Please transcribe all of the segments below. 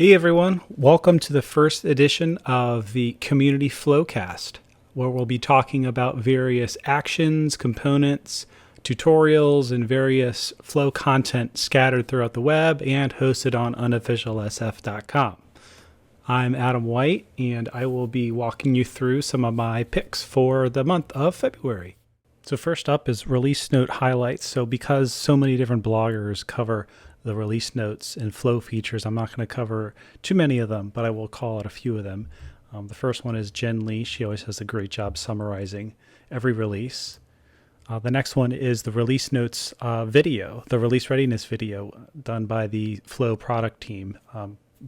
Hey everyone, welcome to the first edition of the Community Flowcast, where we'll be talking about various actions, components, tutorials, and various Flow content scattered throughout the web and hosted on unofficialsf.com. I'm Adam White, and I will be walking you through some of my picks for the month of February. So first up is release note highlights. So because so many different bloggers cover the release notes and flow features, I'm not going to cover too many of them, but I will call out a few of them. The first one is Jen Lee. She always does a great job summarizing every release. The next one is the release notes video, the release readiness video done by the Flow product team.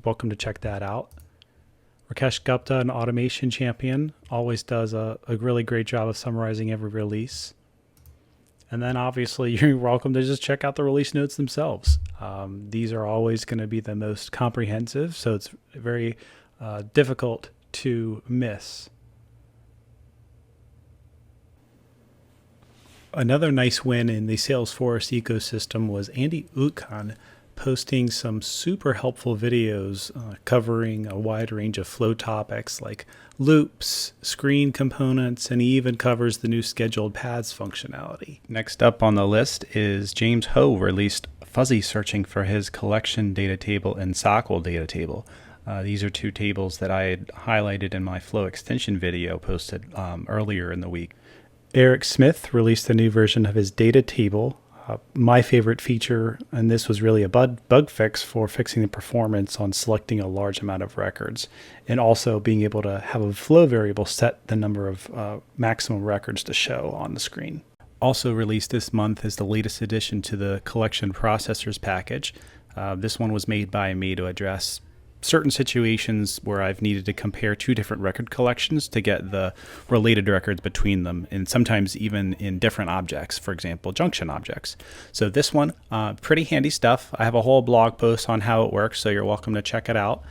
Welcome to check that out. Rakesh Gupta, an automation champion, always does a really great job of summarizing every release. And then obviously you're welcome to just check out the release notes themselves. These are always going to be the most comprehensive, so it's very difficult to miss. Another nice win in the Salesforce ecosystem was Andy Utkan posting some super helpful videos covering a wide range of flow topics like loops, screen components, and he even covers the new scheduled paths functionality. Next up on the list is James Ho released fuzzy searching for his collection data table and SOQL data table. These are two tables that I had highlighted in my Flow extension video posted earlier in the week. Eric Smith released a new version of his data table. My favorite feature, and this was really a bug fix for fixing the performance on selecting a large amount of records, and also being able to have a flow variable set the number of maximum records to show on the screen. Also released this month is the latest addition to the collection processors package. This one was made by me to address certain situations where I've needed to compare two different record collections to get the related records between them, and sometimes even in different objects, for example, junction objects. So this one, pretty handy stuff. I have a whole blog post on how it works, so you're welcome to check it out.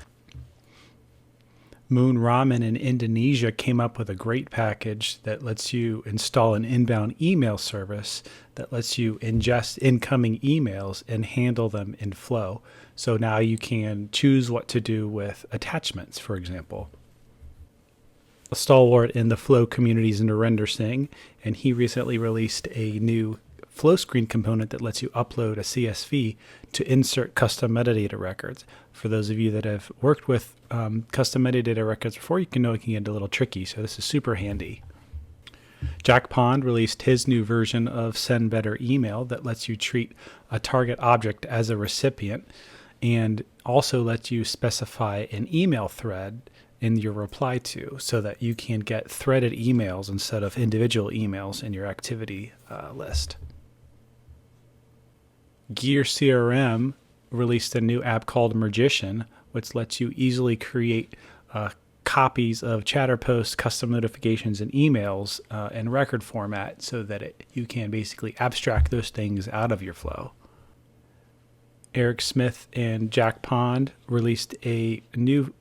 Moon Ramen in Indonesia came up with a great package that lets you install an inbound email service that lets you ingest incoming emails and handle them in Flow. So now you can choose what to do with attachments, for example. A stalwart in the Flow community is Narendra Singh, and he recently released a new Flow screen component that lets you upload a CSV to insert custom metadata records. For those of you that have worked with custom metadata records before, you can know it can get a little tricky, so this is super handy. Jack Pond released his new version of Send Better Email that lets you treat a target object as a recipient and also lets you specify an email thread in your reply to so that you can get threaded emails instead of individual emails in your activity list. Gear CRM released a new app called Magician, which lets you easily create copies of chatter posts, custom notifications, and emails in record format so that you can basically abstract those things out of your flow. Eric Smith and Jack Pond released a new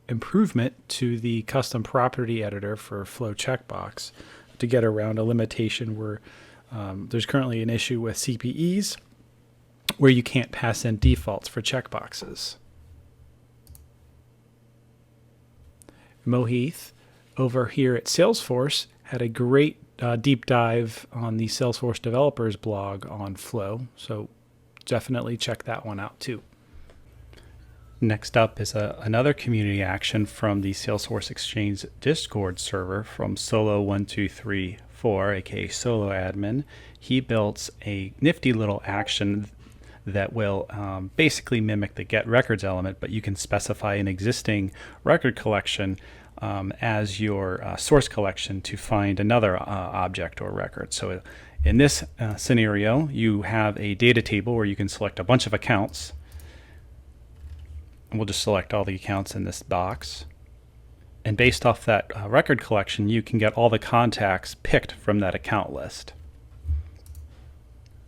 improvement to the custom property editor for Flow checkbox to get around a limitation where there's currently an issue with CPEs where you can't pass in defaults for checkboxes. Mohith over here at Salesforce had a great deep dive on the Salesforce developers blog on Flow, so definitely check that one out too. Next up is another community action from the Salesforce Exchange Discord server from Solo1234, aka Solo Admin. He built a nifty little action that will basically mimic the get records element, but you can specify an existing record collection as your source collection to find another object or record. So in this scenario, you have a data table where you can select a bunch of accounts. And we'll just select all the accounts in this box. And based off that record collection, you can get all the contacts picked from that account list.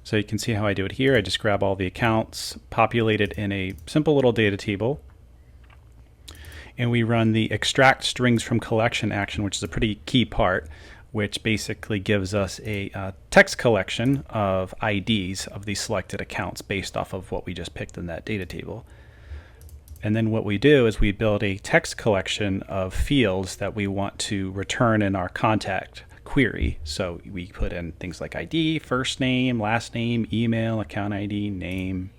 So you can see how I do it here. I just grab all the accounts, populate it in a simple little data table, and we run the extract strings from collection action, which is a pretty key part, which basically gives us a text collection of IDs of the selected accounts based off of what we just picked in that data table. And then what we do is we build a text collection of fields that we want to return in our contact query. So we put in things like ID, first name, last name, email, account ID, name,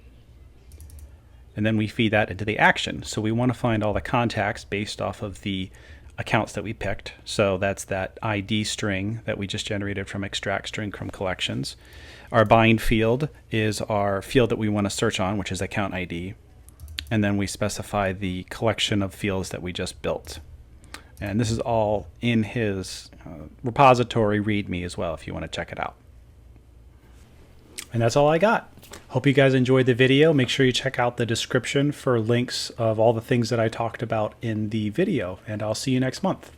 and then we feed that into the action. So we want to find all the contacts based off of the accounts that we picked. So that's that ID string that we just generated from extract string from collections. Our bind field is our field that we want to search on, which is account ID. And then we specify the collection of fields that we just built. And this is all in his repository README as well, if you want to check it out. And that's all I got. Hope you guys enjoyed the video. Make sure you check out the description for links of all the things that I talked about in the video, and I'll see you next month.